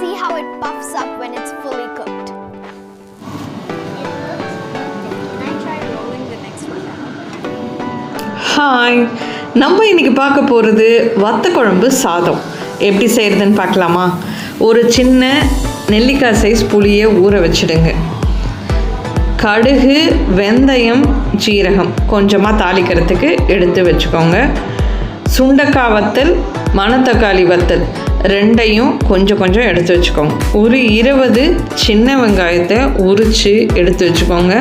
see how it puffs up when it's fully cooked. Can I try rolling the next one down? Hi, நம்ம இன்றைக்கி பார்க்க போகிறது வத்த குழம்பு சாதம் எப்படி செய்கிறதுன்னு பார்க்கலாமா? ஒரு சின்ன நெல்லிக்காய் சைஸ் புளியை ஊற வச்சுடுங்க. கடுகு, வெந்தயம், ஜீரகம் கொஞ்சமாக தாளிக்கிறதுக்கு எடுத்து வச்சுக்கோங்க. சுண்டக்காய் வத்தல், மணத்தக்காளி வத்தல் ரெண்டையும் கொஞ்சம் கொஞ்சம் எடுத்து வச்சுக்கோங்க. ஒரு 20 சின்ன வெங்காயத்தை உரித்து எடுத்து வச்சுக்கோங்க.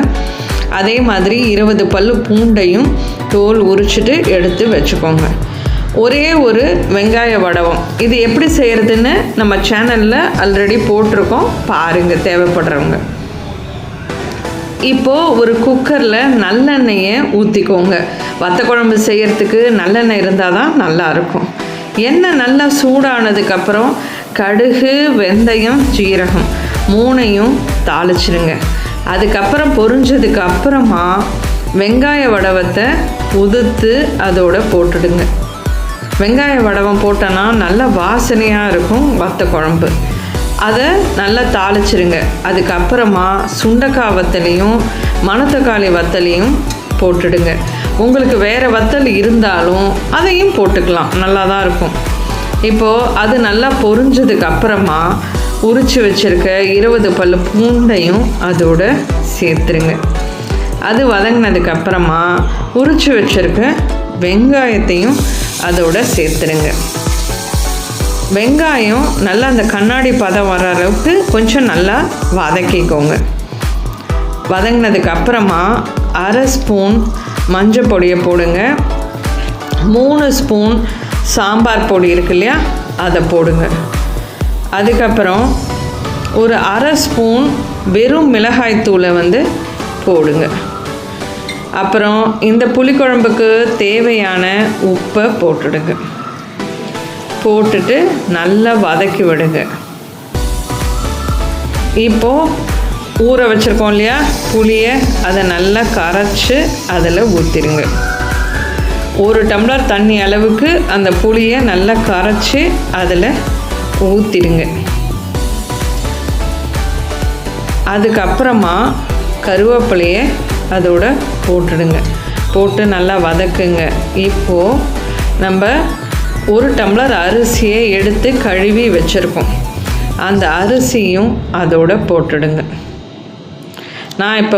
அதே மாதிரி 20 பல்லு பூண்டையும் தோல் உரிச்சிட்டு எடுத்து வச்சுக்கோங்க. ஒரே ஒரு வெங்காய வடவம், இது எப்படி செய்கிறதுன்னு நம்ம சேனலில் ஆல்ரெடி போட்டிருக்கோம், பாருங்கள் தேவைப்படுறவங்க. இப்போது ஒரு குக்கரில் நல்லெண்ணெயை ஊற்றிக்கோங்க. வத்த குழம்பு செய்கிறதுக்கு நல்லெண்ணெய் இருந்தால் தான் நல்லாயிருக்கும். எண்ணெய் நல்லா சூடானதுக்கப்புறம் கடுகு, வெந்தயம், ஜீரகம் 3ஐயும் தாளிச்சிடுங்க. அதுக்கப்புறம் பொரிஞ்சதுக்கு அப்புறமா வெங்காய வடவத்தை உதுத்து அதோட போட்டுடுங்க. வெங்காய வடவம் போட்டோன்னா நல்ல வாசனையாக இருக்கும் வத்த குழம்பு. அதை நல்லா தாளிச்சிருங்க. அதுக்கப்புறமா சுண்டக்காய் வத்தலையும் மணத்தக்காளி வத்தலையும் போட்டுடுங்க. உங்களுக்கு வேறு வத்தல் இருந்தாலும் அதையும் போட்டுக்கலாம், நல்லா தான் இருக்கும். இப்போது அது நல்லா பொரிஞ்சதுக்கு அப்புறமா உரித்து வச்சுருக்க 20 பல்லு பூண்டையும் அதோட சேர்த்துருங்க. அது வதங்கினதுக்கப்புறமா உரித்து வச்சுருக்க வெங்காயத்தையும் அதோட சேர்த்துருங்க. வெங்காயம் நல்லா அந்த கண்ணாடி பதம் வர அளவுக்கு கொஞ்சம் நல்லா வதக்கிக்கோங்க. வதங்கினதுக்கு அப்புறமா 1/2 ஸ்பூன் மஞ்சள் பொடியை போடுங்க. 3 ஸ்பூன் சாம்பார் பொடி இருக்கு இல்லையா, அதை போடுங்க. அதுக்கப்புறம் ஒரு 1/2 ஸ்பூன் வெறும் மிளகாய்த்தூளை போடுங்க. அப்புறம் இந்த புளிக்குழம்புக்கு தேவையான உப்பை போட்டுடுங்க. போட்டுட்டு நல்லா வதக்கி விடுங்க. இப்போது ஊற வச்சுருக்கோம் இல்லையா புளியை, அதை நல்லா கரைச்சி அதில் ஊற்றிடுங்க. 1 டம்ளர் தண்ணி அளவுக்கு அந்த புளியை நல்லா கரைச்சி அதில் ஊற்றிடுங்க. அதுக்கப்புறமா கருவேப்பிலையை அதோட போட்டுடுங்க. போட்டு நல்லா வதக்குங்க. இப்போது நம்ம 1 டம்ளர் அரிசியை எடுத்து கழுவி வச்சுருக்கோம். அந்த அரிசியும் அதோட போட்டுடுங்க. நான் இப்போ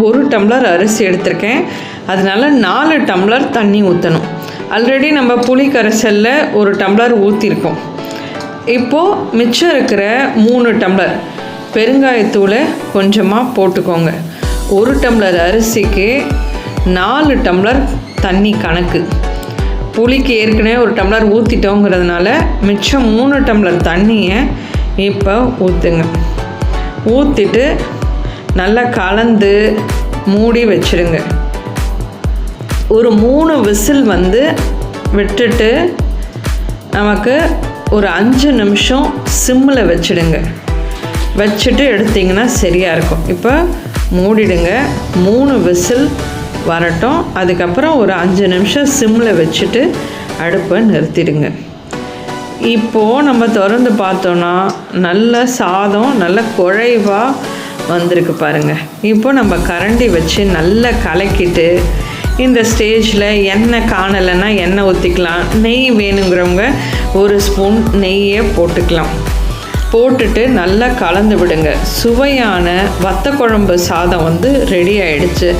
1 டம்ளர் அரிசி எடுத்திருக்கேன், அதனால 4 டம்ளர் தண்ணி ஊற்றணும். ஆல்ரெடி நம்ம புளி கரைசலில் 1 டம்ளர் ஊற்றிருக்கோம். இப்போது மிச்சம் இருக்கிற 3 டம்ளர் பெருங்காயத்தூளை கொஞ்சமாக போட்டுக்கோங்க. 1 டம்ளர் அரிசிக்கு 4 டம்ளர் தண்ணி கணக்கு. புளிக்கு ஏற்கனவே 1 டம்ளர் ஊற்றிட்டோங்கிறதுனால மிச்சம் 3 டம்ளர் தண்ணியை இப்போ ஊற்றுங்க. ஊற்றிட்டு நல்லா கலந்து மூடி வச்சுடுங்க. ஒரு 3 விசில் விட்டுட்டு நமக்கு ஒரு 5 நிமிஷம் சிம்மில் வச்சுடுங்க. வச்சுட்டு எடுத்திங்கன்னா சரியாக இருக்கும். இப்போ மூடிடுங்க. 3 விசில் வரட்டும். அதுக்கப்புறம் ஒரு 5 நிமிஷம் சிம்மில் வச்சுட்டு அடுப்பை நிறுத்திடுங்க. இப்போது நம்ம திறந்து பார்த்தோன்னா நல்ல சாதம் நல்ல குழைவாக வந்திருக்கு பாருங்கள். இப்போ நம்ம கரண்டி வச்சு நல்லா கலக்கிட்டு இந்த ஸ்டேஜில் எண்ணெய் காணலைன்னா எண்ணெய் ஊற்றிக்கலாம். நெய் வேணுங்கிறவங்க 1 ஸ்பூன் நெய்யை போட்டுக்கலாம். போட்டுட்டு நல்லா கலந்து விடுங்க. சுவையான வத்த குழம்பு சாதம் ரெடி ஆகிடுச்சு.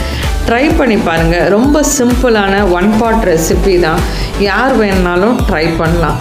ட்ரை பண்ணி பாருங்கள். ரொம்ப சிம்பிளான 1 பாட் ரெசிபி தான். யார் வேணுனாலும் ட்ரை பண்ணலாம்.